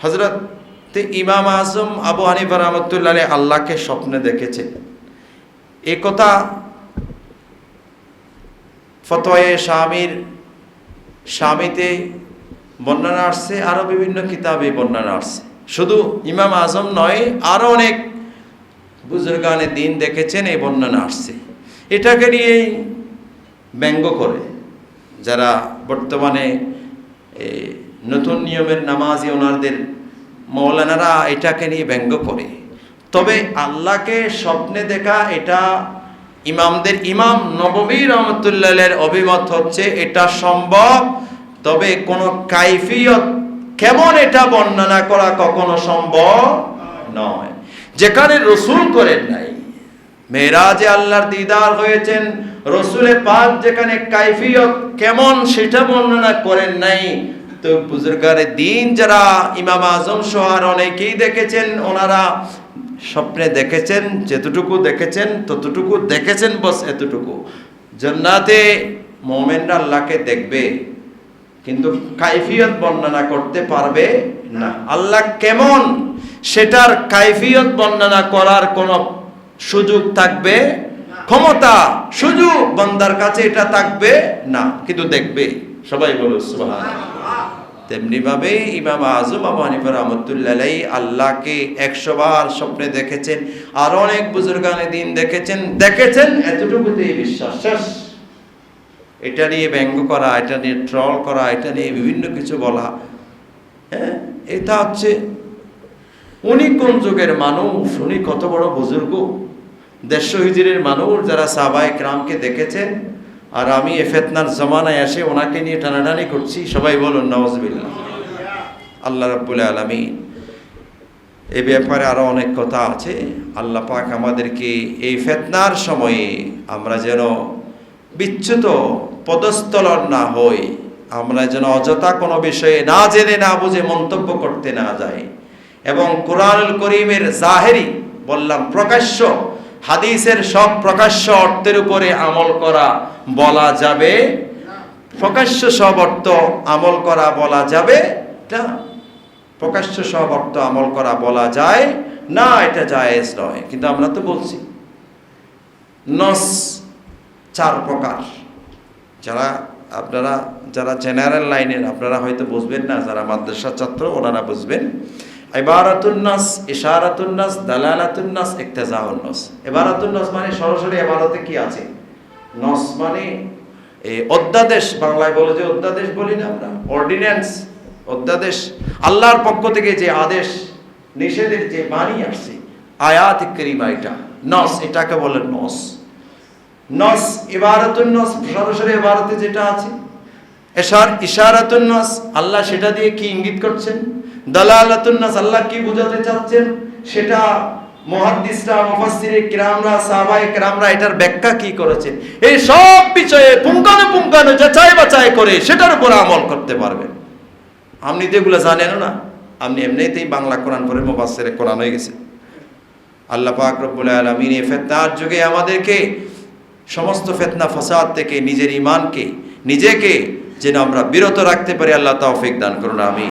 হযরত ইমাম আজম আবু হানিফা রাহমাতুল্লাহ আলাইহি আল্লাহকে স্বপ্নে দেখেছেন। এই কথা ফতোয়ায়ে শামিতে বর্ণনা আসছে, আরো বিভিন্ন কিতাবে বর্ণনা আসছে। শুধু ইমাম আজম নয়, আরো অনেক বুজুর্গানে দিন দেখেছেন, এই বর্ণনা আসছে। এটাকে নিয়েই ব্যঙ্গ করে যারা বর্তমানে নতুন নিয়মের নামাজি ওনাদের মৌলানারা এটাকে নিয়ে ব্যঙ্গ করে। তবে আল্লাহকে স্বপ্নে দেখা এটা ইমামদের ইমাম নববী রহমতুল্লাহের অভিমত হচ্ছে এটা সম্ভব। তবে কোনো কাইফিয়ত কেমন এটা বর্ণনা করা কখনো সম্ভব নয়। যেখানে রসুল করেন নাই, মেরাজে আল্লাহর দিদার হয়েছেন রসুলে পাক, যেখানে কাইফিয়ত কেমন সেটা বর্ণনা করেন নাই। তো বুজুর্গারে দিন যারা ইমাম আজম সহ আর অনেকেই দেখেছেন, ওনারা স্বপ্নে দেখেছেন, যেতটুকু দেখেছেন ততটুকু দেখেছেন, বস এতটুকু। জান্নাতে মুমিনরা আল্লাহকে দেখবে, কিন্তু কাইফিয়ত বর্ণনা করতে পারবে না। আল্লাহ কেমন সেটার কাইফিয়ত বর্ণনা করার কোনো সুযোগ থাকবে, ক্ষমতা সুযোগ বান্দার কাছে এটা থাকবে না, কিন্তু দেখবে। সবাই বলো সুবহানাল্লাহ। তেমনি ভাবে ইমাম আজম আবু হানিফা রাহমাতুল্লাহ আলাইহি আল্লাহকে 100 বার স্বপ্নে দেখেছেন, আর অনেক বুজুর্গানে দিন দেখেছেন, এতটুকুতেই বিশ্বাস শেষ। এটা নিয়ে ব্যঙ্গ করা, এটা নিয়ে ট্রল করা, এটা নিয়ে বিভিন্ন কিছু বলা, হ্যাঁ, এটা হচ্ছে উনি কোন যুগের মানুষ, উনি কত বড় বুজুর্গ, 150 হিজরির মানুষ, যারা সাহাবায়ে কেরামকে দেখেছেন। আর আমি এ ফিতনার জামানায় এসে ওনাকে নিয়ে টানাটানি করছি। সবাই বলুন নাউজুবিল্লাহ। আল্লাহ রাব্বুল আলামিন এই ব্যাপারে আরো অনেক কথা আছে। আল্লাহ পাক আমাদেরকে এই ফিতনার সময়ে আমরা যেন বিচ্যুত পদস্থলন না হই, আমরা যেন অযথা কোনো বিষয়ে না জেনে না বুঝে মন্তব্য করতে না যাই, এবং কোরআনুল কারীমের জাহেরি বললাম প্রকাশ্য হাদিসের সব প্রকাশ্য অর্থের উপরে আমল করা বলা যাবে, প্রকাশ্য সব অর্থ আমল করা বলা যাবে না, প্রকাশ্য সব অর্থ আমল করা বলা যায় না, এটা জায়েজ নয়। কিন্তু আমরা তো বলছি নস 4 প্রকার। যারা জেনারেল লাইনের, আপনারা হয়তো বুঝবেন না, যারা মাদ্রাসার ছাত্র ওনারা বুঝবেন। ইবারাতুন নাস, ইশারাতুন নাস, দালালাতুন নাস, ইক্তিজাউন নাস। ইবারাতুন নাস মানে সরাসরি ইবারতে কি আছে, নস মানে এই অধ্যাদেশ, বাংলায় বলে যে অধ্যাদেশ বলি না আমরা, অর্ডিন্যান্স, অধ্যাদেশ, আল্লাহর পক্ষ থেকে যে আদেশ নিষেধের যে বাণী আসছে, আয়াত কারিমা, এটা নস, এটাকে বলে নস। নস ইবারাতুন নাস সরাসরি ইবারতে যেটা আছে। ইশারাতুন নাস আল্লাহ সেটা দিয়ে কি ইঙ্গিত করছেন, দালালাতুন নাস আল্লাহ কি বোঝাতে চাচ্ছেন, সেটা মুহাদ্দিসরা, মুফাসসিরে কিরামরা, সাহাবায়ে কিরামরা এটার ব্যাখ্যা কি করেছেন, এই সব বিষয়ে পুঙ্খানুপুঙ্খানু যাচাই বাছাই করে সেটার উপর আমল করতে পারবেন। আপনি তো এগুলো জানেন না, আপনি এমনিতেই বাংলা কোরআন পড়ে মুফাসসিরে কোরআন হয়ে গেছে। আল্লাহ পাক রব্বুল আলামিন এই ফিতনার যুগে আমাদেরকে সমস্ত ফিতনা ফাসাদ থেকে নিজের ঈমানকে, নিজেকে যেন আমরা বিরত রাখতে পারি, আল্লাহ তৌফিক দান করুন। আমিন।